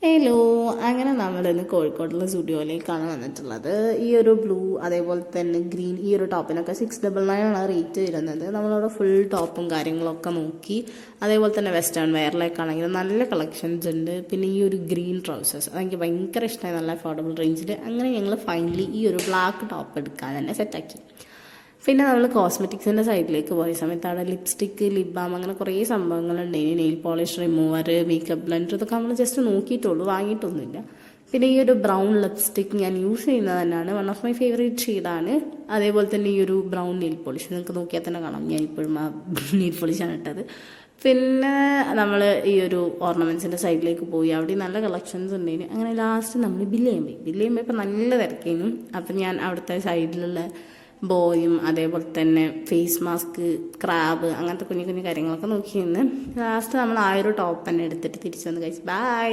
Hello, അങ്ങനെ നമ്മളിന്ന് കോഴിക്കോടുള്ള സ്റ്റുഡിയോയിലേക്കാണ് വന്നിട്ടുള്ളത്. ഈ ഒരു ബ്ലൂ അതേപോലെ തന്നെ ഗ്രീൻ ഈ ഒരു ടോപ്പിനൊക്കെ 699 ആണ് റേറ്റ് വരുന്നത്. നമ്മളവിടെ ഫുൾ ടോപ്പും കാര്യങ്ങളൊക്കെ നോക്കി. അതേപോലെ തന്നെ വെസ്റ്റേൺ വെയറിലേക്കാണെങ്കിൽ നല്ല കളക്ഷൻസ് ഉണ്ട്. പിന്നെ ഈ ഒരു ഗ്രീൻ ട്രൗസേഴ്സ് അതെനിക്ക് ഭയങ്കര ഇഷ്ടമായി, നല്ല അഫോർഡബിൾ റേഞ്ചിൽ. അങ്ങനെ ഞങ്ങൾ ഫൈനലി ഈ ഒരു ബ്ലാക്ക് ടോപ്പ് എടുക്കാൻ തന്നെ സെറ്റാക്കി. പിന്നെ നമ്മൾ കോസ്മെറ്റിക്സിൻ്റെ സൈഡിലേക്ക് പോയ സമയത്ത് അവിടെ ലിപ്സ്റ്റിക്ക്, ലിപ് ബാം അങ്ങനെ കുറേ സംഭവങ്ങളുണ്ട്. ഇനി nail polish remover, makeup blender ഇതൊക്കെ നമ്മൾ ജസ്റ്റ് നോക്കിയിട്ടുള്ളൂ, വാങ്ങിയിട്ടൊന്നുമില്ല. പിന്നെ ഈ ഒരു ബ്രൗൺ ലിപ്സ്റ്റിക്ക് ഞാൻ യൂസ് ചെയ്യുന്നത് തന്നെയാണ്, വൺ ഓഫ് മൈ ഫേവറേറ്റ് ഷെയ്ഡാണ്. അതേപോലെ തന്നെ ഈ ഒരു ബ്രൗൺ നെയിൽ പോളിഷ് നിങ്ങൾക്ക് നോക്കിയാൽ തന്നെ കാണാം, ഞാൻ ഇപ്പോഴും ആ നെയിൽ പോളിഷാണ് ഇട്ടത്. പിന്നെ നമ്മൾ ഈ ഒരു ഓർണമെൻറ്റ്സിൻ്റെ സൈഡിലേക്ക് പോയി, അവിടെ നല്ല കളക്ഷൻസ് ഉണ്ടായിരുന്നു. അങ്ങനെ ലാസ്റ്റ് നമ്മൾ ബില്ല് ഇപ്പം നല്ല തിരക്കേനും. അപ്പം ഞാൻ അവിടുത്തെ സൈഡിലുള്ള ബോയും അതേപോലെ തന്നെ ഫേസ് മാസ്ക്, ക്രാബ് അങ്ങനത്തെ കുഞ്ഞു കുഞ്ഞു കാര്യങ്ങളൊക്കെ നോക്കി നിന്ന് ലാസ്റ്റ് നമ്മൾ ആ ഒരു ടോപ്പ് തന്നെ എടുത്തിട്ട് തിരിച്ചു വന്ന് കഴിച്ചു. ബൈ.